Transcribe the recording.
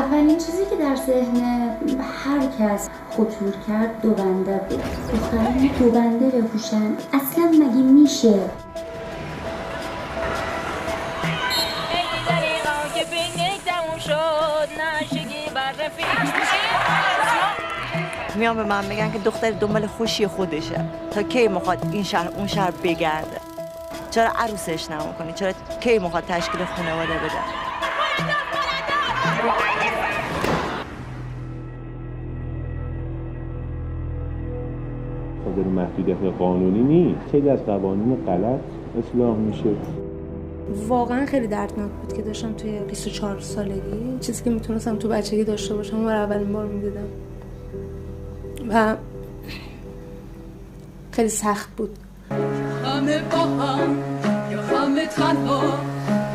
اولین چیزی که در ذهن هر کس خطور کرد دو بنده بود. دختران دو بنده بپوشن اصلا مگه میشه؟ میان به من میگن که دختر دنبال خوشی خودشه، تا کی میخواد این شهر اون شهر بگرده، چرا عروسش نمیکنی، چرا کی میخواد تشکیل خانواده بده. خاطر محدودیت قانونی نیست، خیلی از قوانین غلط اصلاح میشه. واقعا خیلی دردناک بود که داشتم توی 24 سالگی چیزی که میتونستم تو بچگی داشته باشم و اولین بار میدیدم و خیلی سخت بود. همه با هم یا همه تنها